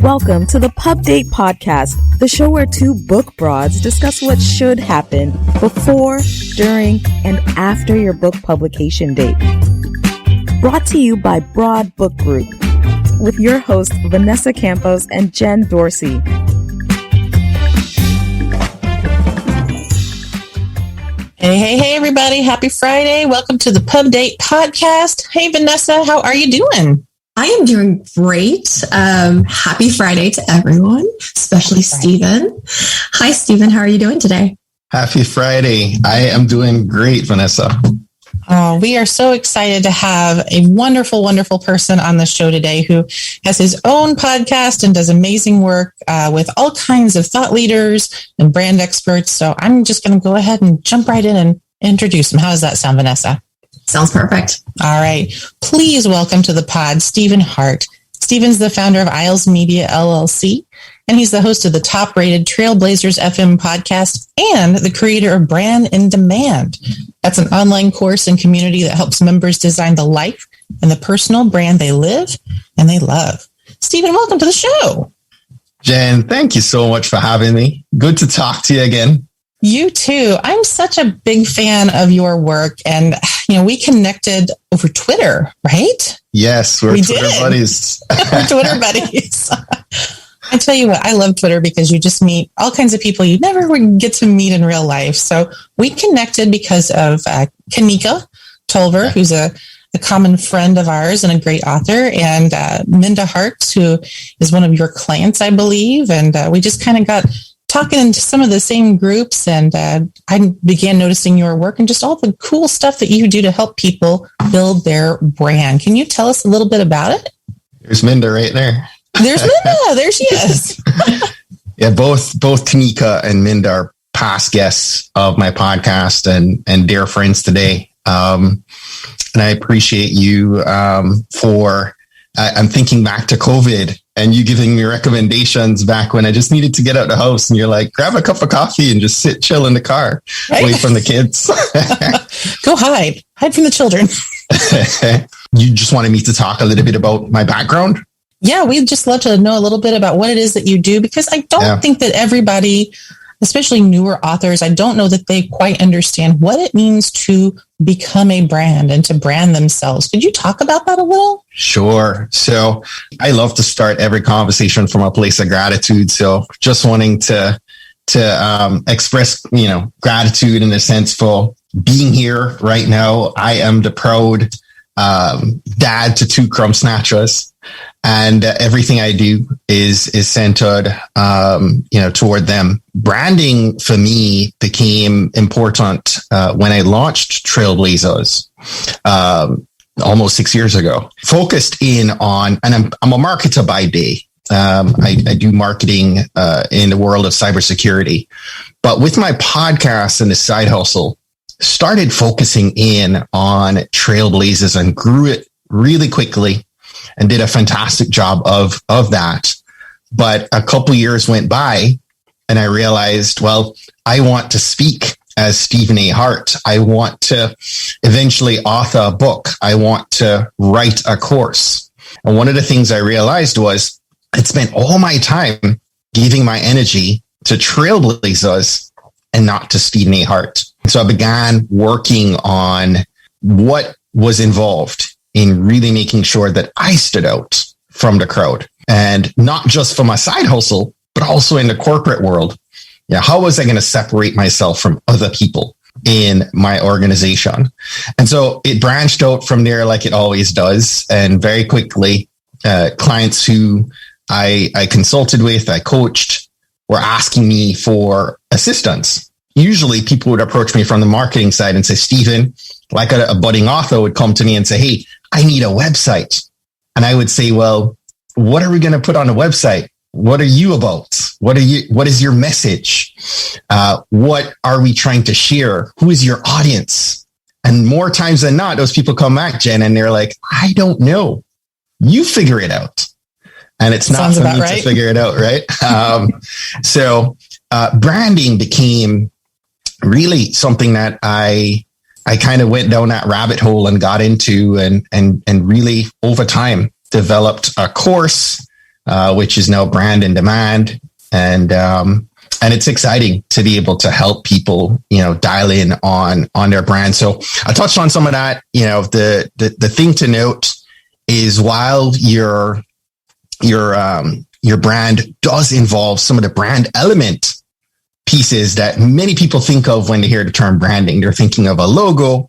Welcome to the Pub Date Podcast, the show where two book broads discuss what should happen before, during, and after your book publication date. Brought to you by Broad Book Group, with your hosts Vanessa Campos and Jen Dorsey. Hey, everybody. Happy Friday. Welcome to the Pub Date Podcast. Hey, Vanessa, how are you doing? I am doing great. Happy Friday to everyone, especially Stephen. Hi, Stephen. How are you doing today? Happy Friday. I am doing great, Vanessa. Oh, we are so excited to have a wonderful, wonderful person on the show today who has his own podcast and does amazing work with all kinds of thought leaders and brand experts. So I'm just going to go ahead and jump right in and introduce him. How does that sound, Vanessa? Sounds perfect. All right. Please welcome to the pod, Stephen Hart. Stephen's the founder of Isles Media, LLC, and he's the host of the top-rated Trailblazers FM podcast and the creator of Brand in Demand. That's an online course and community that helps members design the life and the personal brand they live and they love. Stephen, welcome to the show. Jen, thank you so much for having me. Good to talk to you again. You too. I'm such a big fan of your work. And, we connected over Twitter, right? Yes, we're Twitter buddies. We're Twitter buddies. I tell you what, I love Twitter because you just meet all kinds of people you never would get to meet in real life. So we connected because of Kanika Tolver, who's a common friend of ours and a great author, and Minda Hart, who is one of your clients, I believe. And we just kind of got talking into some of the same groups, and I began noticing your work and just all the cool stuff that you do to help people build their brand. Can you tell us a little bit about it? There's Minda right there. There's Minda. There she is. Yeah, both Kanika and Minda are past guests of my podcast and dear friends today. And I appreciate you for, I'm thinking back to COVID and you giving me recommendations back when I just needed to get out of the house, and you're like, grab a cup of coffee and just sit chill in the car, right? Away from the kids. Go hide from the children. You just wanted me to talk a little bit about my background? Yeah, we'd just love to know a little bit about what it is that you do, because I don't think that everybody, especially newer authors, I don't know that they quite understand what it means to become a brand and to brand themselves. Could you talk about that a little? Sure. So I love to start every conversation from a place of gratitude. So just wanting to express, gratitude in a sense for being here right now. I am the proud dad to two crumb snatchers. And everything I do is centered, toward them. Branding for me became important when I launched Trailblazers almost 6 years ago. Focused in on, and I'm a marketer by day. I do marketing in the world of cybersecurity, but with my podcast and the side hustle, started focusing in on Trailblazers and grew it really quickly. And did a fantastic job of that. But a couple years went by and I realized, well, I want to speak as Stephen A. Hart. I want to eventually author a book. I want to write a course. And one of the things I realized was I'd spent all my time giving my energy to Trailblazers and not to Stephen A. Hart. So I began working on what was involved in really making sure that I stood out from the crowd, and not just for my side hustle, but also in the corporate world. Yeah, how was I going to separate myself from other people in my organization? And so it branched out from there like it always does. And very quickly, clients who I consulted with, I coached, were asking me for assistance. Usually people would approach me from the marketing side and say, Stephen, like a budding author would come to me and say, hey, I need a website. And I would say, well, what are we going to put on a website? What are you about? What is your message? What are we trying to share? Who is your audience? And more times than not, those people come back, Jen, and they're like, I don't know. You figure it out. And it's not for me to figure it out, right? So branding became really something that I kind of went down that rabbit hole and got into and really over time developed a course, which is now Brand in Demand. And it's exciting to be able to help people, dial in on their brand. So I touched on some of that. The thing to note is while your brand does involve some of the brand element pieces that many people think of when they hear the term branding. They're thinking of a logo.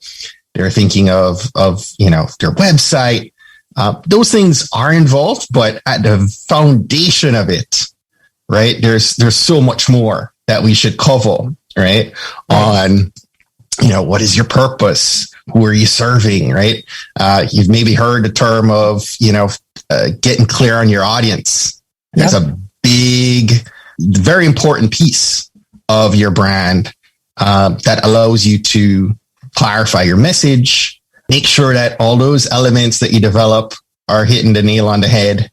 They're thinking of their website. Those things are involved, but at the foundation of it, right, there's so much more that we should cover, right? On, what is your purpose? Who are you serving, right? You've maybe heard the term of, getting clear on your audience. Yep. That's a big, very important piece of your brand that allows you to clarify your message, make sure that all those elements that you develop are hitting the nail on the head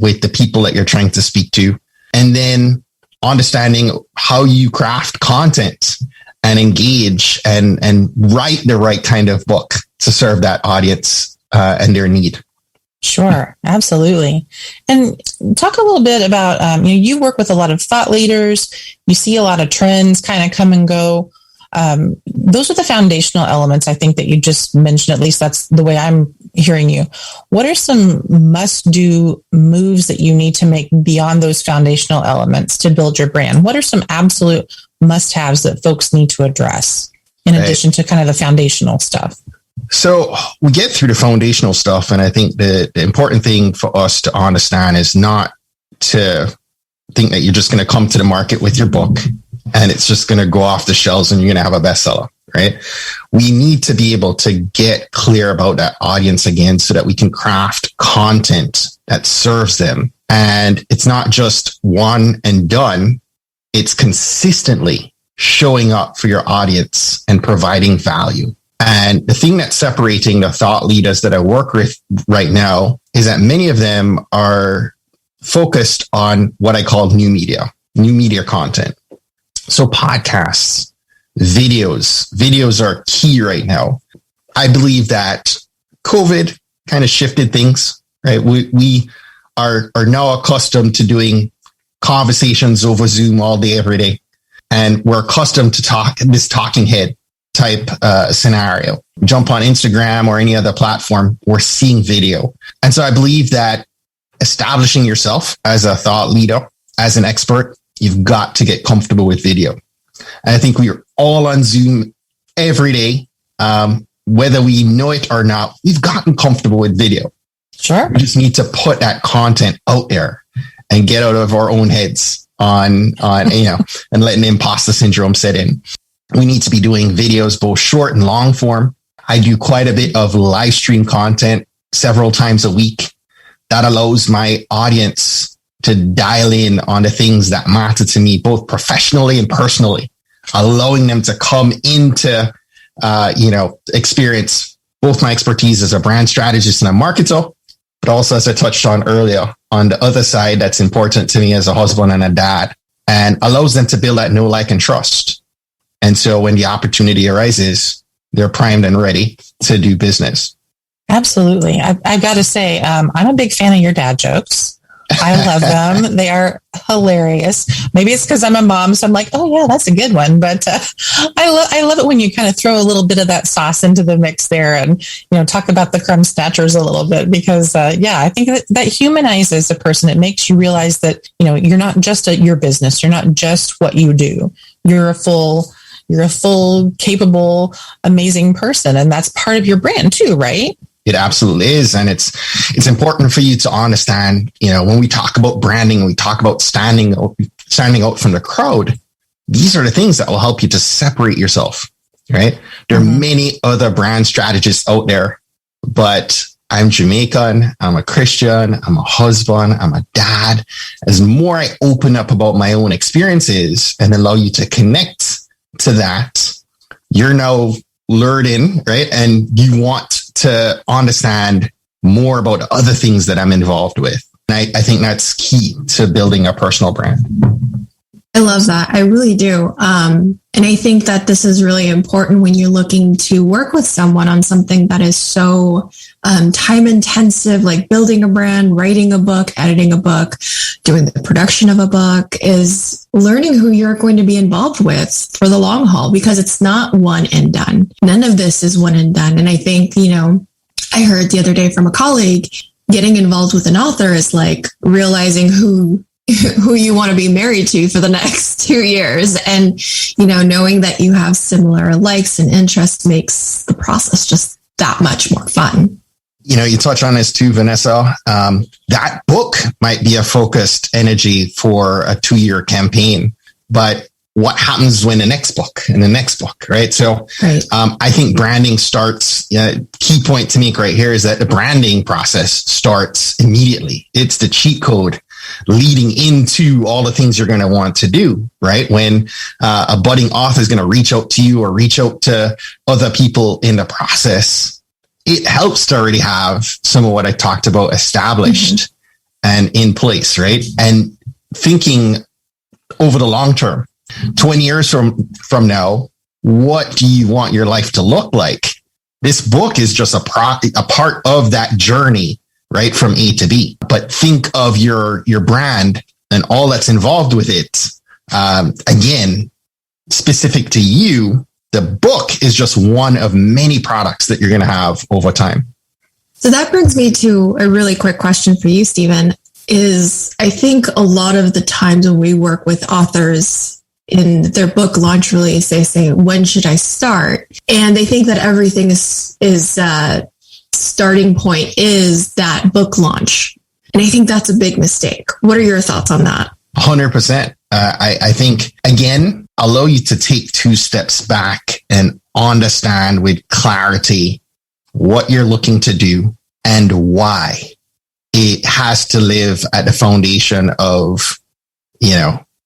with the people that you're trying to speak to. And then understanding how you craft content and engage and write the right kind of book to serve that audience and their need. Sure, absolutely. And talk a little bit about, you work with a lot of thought leaders. You see a lot of trends kind of come and go. Those are the foundational elements, I think, that you just mentioned. At least that's the way I'm hearing you. What are some must-do moves that you need to make beyond those foundational elements to build your brand? What are some absolute must-haves that folks need to address in addition to kind of the foundational stuff? So we get through the foundational stuff, and I think the important thing for us to understand is not to think that you're just going to come to the market with your book and it's just going to go off the shelves and you're going to have a bestseller, right? We need to be able to get clear about that audience again so that we can craft content that serves them. And it's not just one and done. It's consistently showing up for your audience and providing value. And the thing that's separating the thought leaders that I work with right now is that many of them are focused on what I call new media content. So podcasts, videos are key right now. I believe that COVID kind of shifted things, right? We are now accustomed to doing conversations over Zoom all day, every day. And we're accustomed to this talking head type scenario. Jump on Instagram or any other platform, we're seeing video. And so I believe that establishing yourself as a thought leader, as an expert, you've got to get comfortable with video. And I think we are all on Zoom every day. Whether we know it or not, we've gotten comfortable with video. Sure. We just need to put that content out there and get out of our own heads on and letting the imposter syndrome set in. We need to be doing videos, both short and long form. I do quite a bit of live stream content several times a week. That allows my audience to dial in on the things that matter to me, both professionally and personally, allowing them to come into, experience both my expertise as a brand strategist and a marketer, but also, as I touched on earlier, on the other side, that's important to me as a husband and a dad, and allows them to build that know, like, and trust. And so when the opportunity arises, they're primed and ready to do business. Absolutely. I've got to say, I'm a big fan of your dad jokes. I love them. They are hilarious. Maybe it's because I'm a mom, so I'm like, oh yeah, that's a good one. But I love it when you kind of throw a little bit of that sauce into the mix there, and talk about the crumb snatchers a little bit, because I think that humanizes a person. It makes you realize that you're not just your business. You're not just what you do. You're a full, capable, amazing person, and that's part of your brand too, right? It absolutely is. And it's important for you to understand, when we talk about branding, we talk about standing out from the crowd. These are the things that will help you to separate yourself, right? There are many other brand strategists out there, but I'm Jamaican, I'm a Christian, I'm a husband, I'm a dad. As more I open up about my own experiences and allow you to connect to that, you're now learning, right? And you want to understand more about other things that I'm involved with. And I think that's key to building a personal brand. I love that. I really do. And I think that this is really important when you're looking to work with someone on something that is so time intensive, like building a brand, writing a book, editing a book, doing the production of a book, is learning who you're going to be involved with for the long haul, because it's not one and done. None of this is one and done. And I think, I heard the other day from a colleague, getting involved with an author is like realizing who you want to be married to for the next 2 years. And, knowing that you have similar likes and interests makes the process just that much more fun. You touch on this too, Vanessa. That book might be a focused energy for a 2-year campaign, but what happens when the next book and the next book, right? So right. I think branding starts, key point to make right here is that the branding process starts immediately. It's the cheat code leading into all the things you're going to want to do, right? When a budding author is going to reach out to you or reach out to other people in the process, it helps to already have some of what I talked about established and in place, right? And thinking over the long term, 20 years from now, what do you want your life to look like? This book is just a part of that journey, right? From A to B. But think of your brand and all that's involved with it. Again, specific to you, the book is just one of many products that you're going to have over time. So that brings me to a really quick question for you, Stephen, is I think a lot of the times when we work with authors in their book launch release, they say, when should I start? And they think that everything is starting point is that book launch. And I think that's a big mistake. What are your thoughts on that? 100%. I think, again, allow you to take 2 steps back and understand with clarity what you're looking to do and why. It has to live at the foundation of,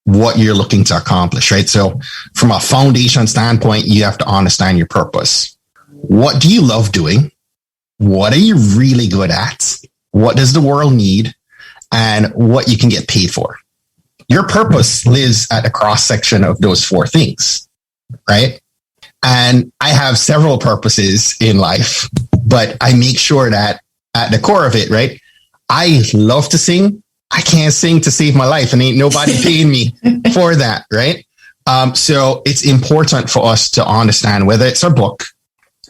what you're looking to accomplish, right? So from a foundation standpoint, you have to understand your purpose. What do you love doing? What are you really good at? What does the world need? And what you can get paid for. Your purpose lives at the cross section of those 4 things, right? And I have several purposes in life, but I make sure that at the core of it, right? I love to sing. I can't sing to save my life, and ain't nobody paying me for that, right? So it's important for us to understand whether it's a book,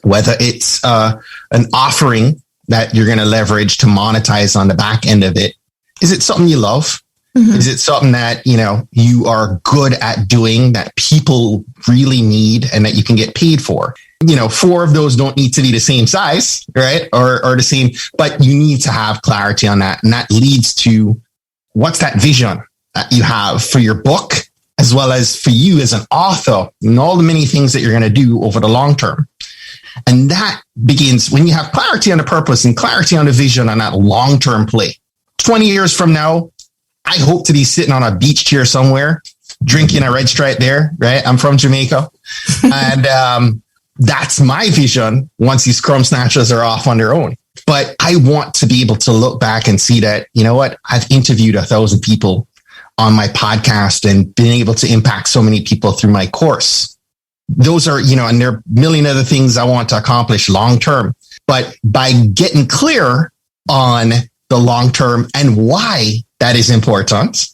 whether it's an offering that you're going to leverage to monetize on the back end of it. Is it something you love? Mm-hmm. Is it something that, you are good at doing, that people really need and that you can get paid for? 4 of those don't need to be the same size, right? Or the same, but you need to have clarity on that. And that leads to what's that vision that you have for your book, as well as for you as an author and all the many things that you're going to do over the long term. And that begins when you have clarity on the purpose and clarity on the vision on that long-term play. 20 years from now, I hope to be sitting on a beach chair somewhere, drinking a Red Stripe there, right? I'm from Jamaica. And that's my vision once these crumb snatchers are off on their own. But I want to be able to look back and see that, I've interviewed 1,000 people on my podcast and been able to impact so many people through my course. Those are, and there are a million other things I want to accomplish long term. But by getting clear on the long term and why that is important,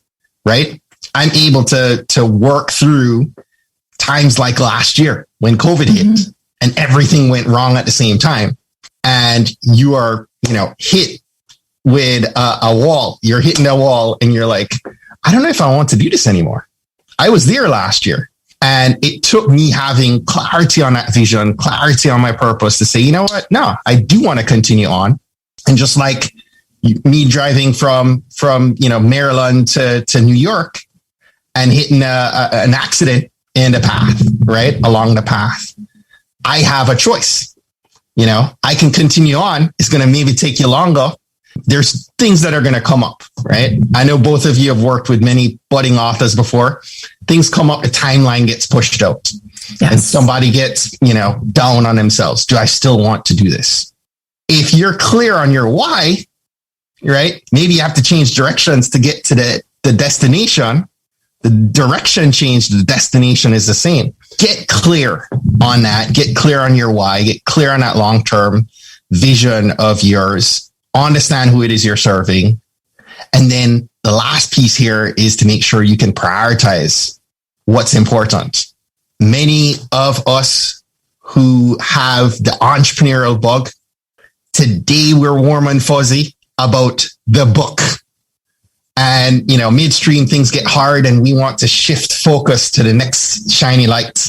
right? I'm able to work through times like last year when COVID hit and everything went wrong at the same time. And you are, hit with a wall. You're hitting a wall and you're like, I don't know if I want to do this anymore. I was there last year. And it took me having clarity on that vision, clarity on my purpose to say, you know what? No, I do want to continue on. And just like me driving from Maryland to New York and hitting an accident in the path, right? Along the path, I have a choice. I can continue on. It's going to maybe take you longer. There's things that are going to come up, right? I know both of you have worked with many budding authors before. Things come up, the timeline gets pushed out. Yes. And somebody gets, down on themselves. Do I still want to do this? If you're clear on your why, right? Maybe you have to change directions to get to the destination, The direction changed, the destination is the same. Get clear on that. Get clear on your why. Get clear on that long-term vision of yours. Understand who it is you're serving. And then the last piece here is to make sure you can prioritize what's important. Many of us who have the entrepreneurial bug, today we're warm and fuzzy about the book. And, midstream things get hard and we want to shift focus to the next shiny light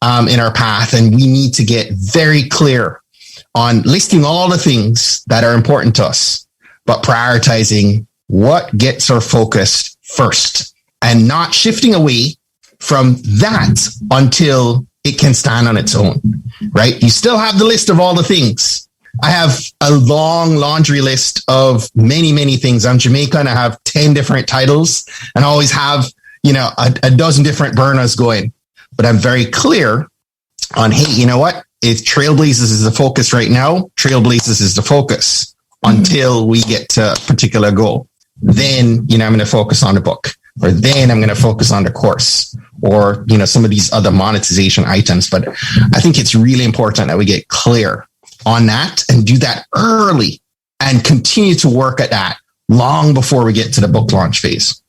in our path. And we need to get very clear on listing all the things that are important to us, but prioritizing what gets our focus first and not shifting away from that until it can stand on its own, right? You still have the list of all the things. I have a long laundry list of many, many things. I'm Jamaican. I have 10 different titles and I always have, a dozen different burners going. But I'm very clear on, hey, you know what? If Trailblazers is the focus right now, Trailblazers is the focus until we get to a particular goal. Then, I'm going to focus on the book, or then I'm going to focus on the course, or, some of these other monetization items. But I think it's really important that we get clear on that and do that early and continue to work at that long before we get to the book launch phase.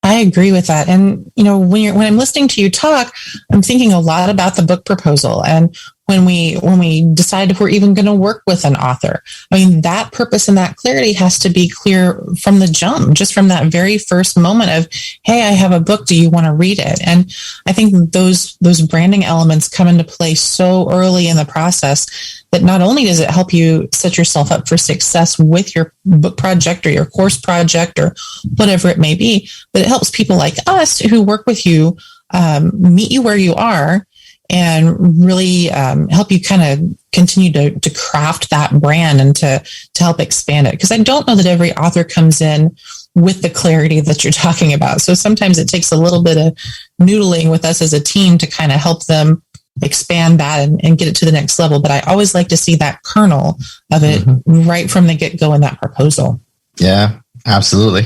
I agree with that. And, when I'm listening to you talk, I'm thinking a lot about the book proposal. And when we decide if we're even going to work with an author, that purpose and that clarity has to be clear from the jump, just from that very first moment of, hey, I have a book. Do you want to read it? And I think those branding elements come into play so early in the process that not only does it help you set yourself up for success with your book project or your course project or whatever it may be, but it helps people like us who work with you meet you where you are and really help you kind of continue to craft that brand and to help expand it. Because I don't know that every author comes in with the clarity that you're talking about. So sometimes it takes a little bit of noodling with us as a team to kind of help them expand that and get it to the next level. But I always like to see that kernel of it right from the get-go in that proposal. Yeah, absolutely.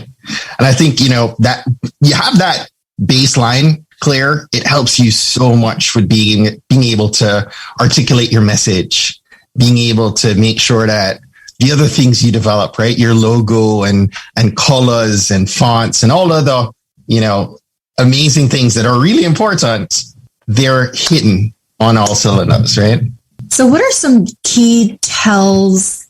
And I think, that you have that baseline clear, it helps you so much with being able to articulate your message, being able to make sure that the other things you develop, right? Your logo and colors and fonts and all other, amazing things that are really important, they're hitting on all cylinders, right? So what are some key tells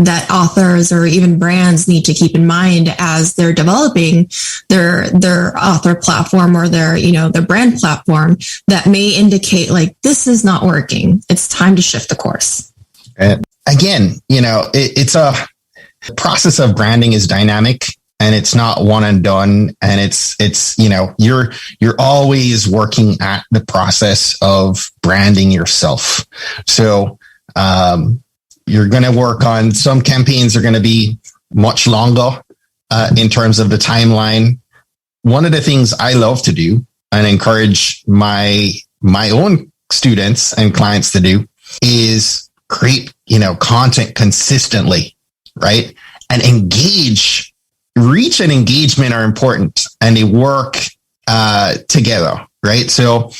that authors or even brands need to keep in mind as they're developing their author platform or their brand platform that may indicate like this is not working? It's time to shift the course. Again, it's a process of branding is dynamic and it's not one and done. And it's you're always working at the process of branding yourself. So, you're going to work on some campaigns are going to be much longer in terms of the timeline. One of the things I love to do and encourage my own students and clients to do is create, content consistently, right? And engage. Reach and engagement are important and they work together, right? So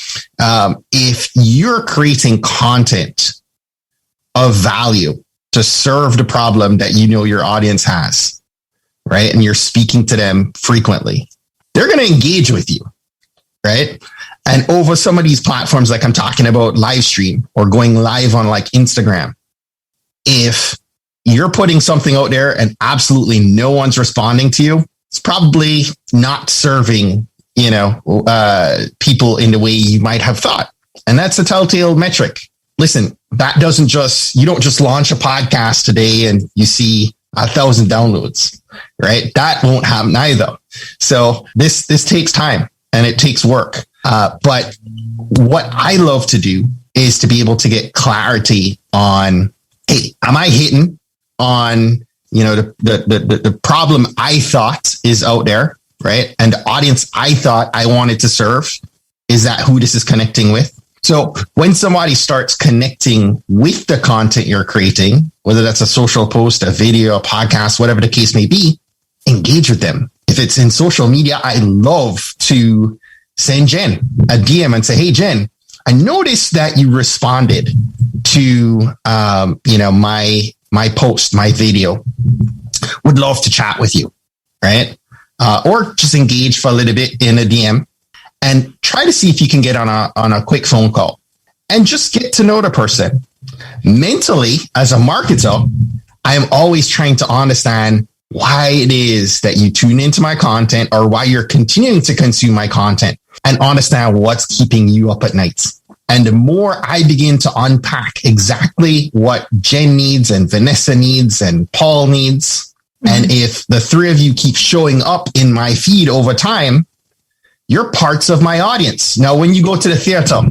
if you're creating content of value to serve the problem that your audience has, right? And you're speaking to them frequently, they're going to engage with you, right? And over some of these platforms, like I'm talking about live stream or going live on like Instagram, if you're putting something out there and absolutely no one's responding to you, it's probably not serving, people in the way you might have thought. And that's a telltale metric. Listen, you don't just launch a podcast today and you see 1,000 downloads, right? That won't happen either. So this takes time and it takes work. But what I love to do is to be able to get clarity on, hey, am I hitting on, the problem I thought is out there, right? And the audience I thought I wanted to serve, is that who this is connecting with? So when somebody starts connecting with the content you're creating, whether that's a social post, a video, a podcast, whatever the case may be, engage with them. If if it's in social media, I love to send Jen a DM and say, hey, Jen, I noticed that you responded to, my post, my video. Would love to chat with you, right? Or just engage for a little bit in a DM and try to see if you can get on a quick phone call and just get to know the person. Mentally, as a marketer, I am always trying to understand why it is that you tune into my content or why you're continuing to consume my content and understand what's keeping you up at night. And the more I begin to unpack exactly what Jen needs and Vanessa needs and Paul needs, and if the three of you keep showing up in my feed over time, you're parts of my audience. Now, when you go to the theater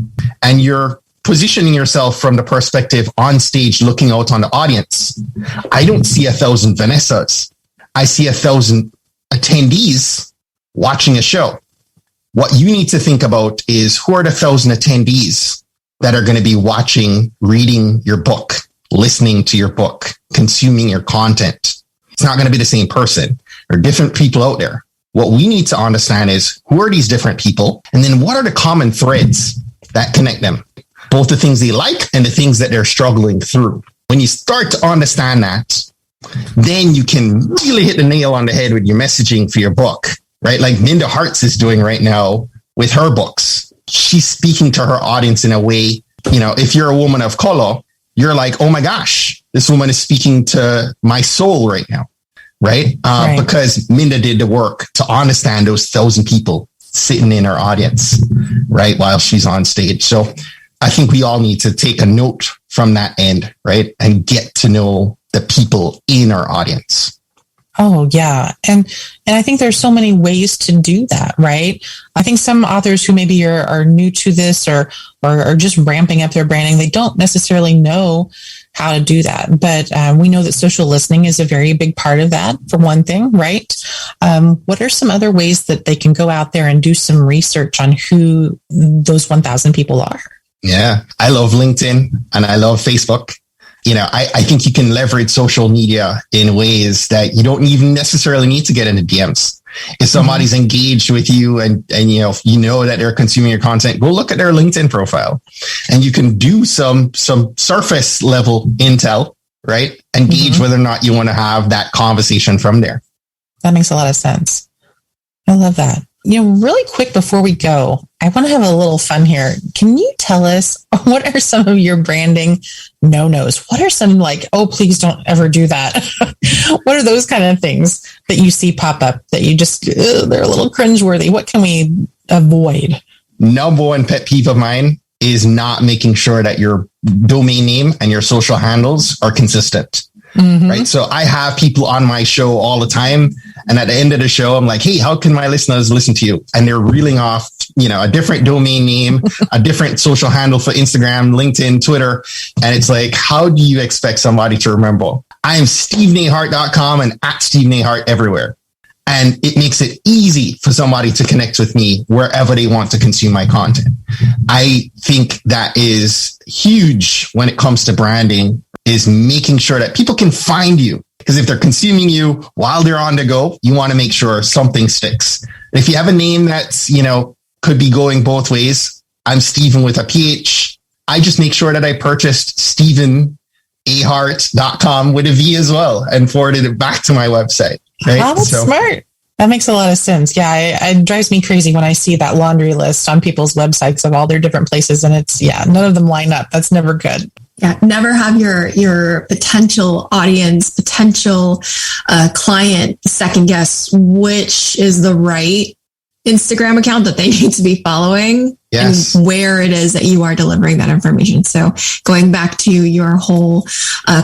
and you're positioning yourself from the perspective on stage, looking out on the audience, I don't see 1,000 Vanessas. I see 1,000 attendees watching a show. What you need to think about is who are the 1,000 attendees that are going to be watching, reading your book, listening to your book, consuming your content. It's not going to be the same person. There are different people out there. What we need to understand is who are these different people? And then what are the common threads that connect them? Both the things they like and the things that they're struggling through. When you start to understand that, then you can really hit the nail on the head with your messaging for your book, right? Like Minda Hartz is doing right now with her books. She's speaking to her audience in a way, if you're a woman of color, you're like, oh my gosh, this woman is speaking to my soul right now, right? Right. Because Minda did the work to understand those 1,000 people sitting in her audience, right? While she's on stage. So I think we all need to take a note from that end, right? And get to know the people in our audience. Oh, yeah. And I think there's so many ways to do that, right? I think some authors who maybe are new to this or just ramping up their branding, they don't necessarily know how to do that. But we know that social listening is a very big part of that, for one thing, right? What are some other ways that they can go out there and do some research on who those 1,000 people are? Yeah, I love LinkedIn and I love Facebook. I think you can leverage social media in ways that you don't even necessarily need to get into DMs. If somebody's engaged with you and you know that they're consuming your content, go look at their LinkedIn profile and you can do some surface level intel, right? And gauge whether or not you want to have that conversation from there. That makes a lot of sense. I love that. Really quick before we go, I want to have a little fun here. Can you tell us what are some of your branding no-nos? What are some please don't ever do that? What are those kind of things that you see pop up that you just, they're a little cringeworthy? What can we avoid? Number one pet peeve of mine is not making sure that your domain name and your social handles are consistent. Right. So I have people on my show all the time. And at the end of the show, I'm like, hey, how can my listeners listen to you? And they're reeling off, a different domain name, a different social handle for Instagram, LinkedIn, Twitter. And it's like, how do you expect somebody to remember? I am StevenAHart.com and at StevenAHart everywhere. And it makes it easy for somebody to connect with me wherever they want to consume my content. I think that is huge when it comes to branding, is making sure that people can find you. Because if they're consuming you while they're on the go, you want to make sure something sticks. If you have a name that's, could be going both ways, I'm Steven with a PH. I just make sure that I purchased StevenAHart.com with a V as well and forwarded it back to my website. Right? Oh, that's smart. That makes a lot of sense. Yeah, it drives me crazy when I see that laundry list on people's websites of all their different places. And it's, none of them line up. That's never good. Yeah, never have your potential audience, potential client second guess which is the right Instagram account that they need to be following. Yes. And where it is that you are delivering that information. So going back to your whole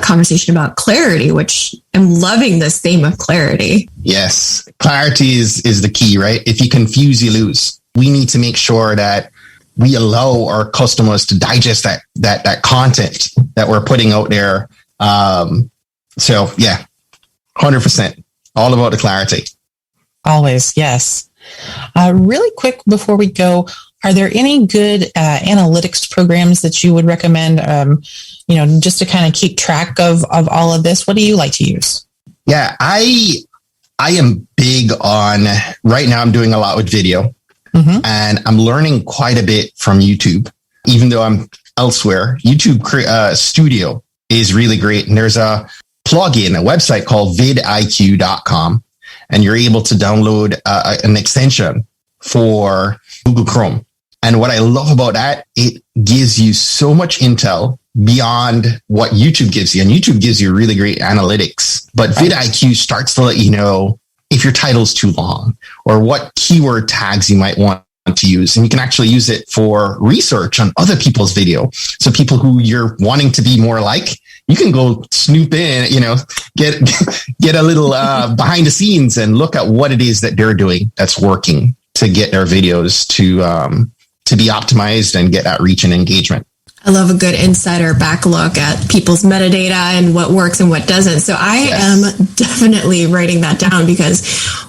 conversation about clarity, which I'm loving this theme of clarity. Yes, clarity is the key, right? If you confuse, you lose. We need to make sure that we allow our customers to digest that content that we're putting out there. 100%. All about the clarity. Always, yes. Really quick before we go, are there any good analytics programs that you would recommend, just to kind of keep track of all of this? What do you like to use? Yeah, I I am big on, right now I'm doing a lot with video, and I'm learning quite a bit from YouTube, even though I'm elsewhere. YouTube Studio is really great. And there's a plugin, a website called vidiq.com, and you're able to download an extension for Google Chrome. And what I love about that, it gives you so much intel beyond what YouTube gives you. And YouTube gives you really great analytics. But vidIQ starts to let you know if your title's too long or what keyword tags you might want to use. And you can actually use it for research on other people's video. So people who you're wanting to be more like, you can go snoop in, get a little behind the scenes and look at what it is that they're doing that's working to get their videos to be optimized and get that reach and engagement. I love a good insider back look at people's metadata and what works and what doesn't. So I am definitely writing that down, because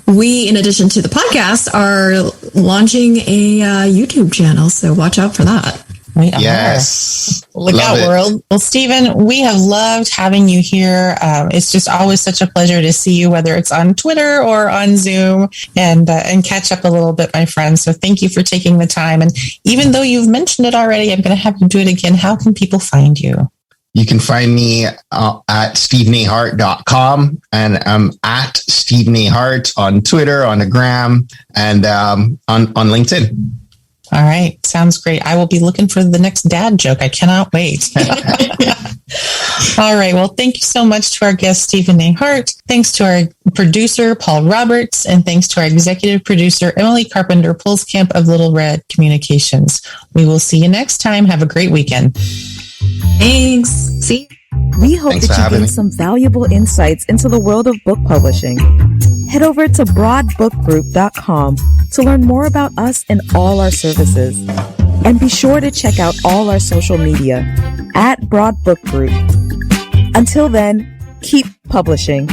we, in addition to the podcast, are launching a YouTube channel. So watch out for that. Yes. Look out, world. Well, Stephen, we have loved having you here. It's just always such a pleasure to see you, whether it's on Twitter or on Zoom, and catch up a little bit, my friend. So thank you for taking the time. And even though you've mentioned it already, I'm going to have you do it again. How can people find you? You can find me at stevenahart.com, and I'm at Stephen A. Hart on Twitter, on the gram, and on LinkedIn. All right. Sounds great. I will be looking for the next dad joke. I cannot wait. All right. Well, thank you so much to our guest, Stephen A. Hart. Thanks to our producer, Paul Roberts. And thanks to our executive producer, Emily Carpenter-Pulskamp of Little Red Communications. We will see you next time. Have a great weekend. Thanks. See you. We hope that you gained some valuable insights into the world of book publishing. Head over to broadbookgroup.com to learn more about us and all our services. And be sure to check out all our social media at Broad Book Group. Until then, keep publishing.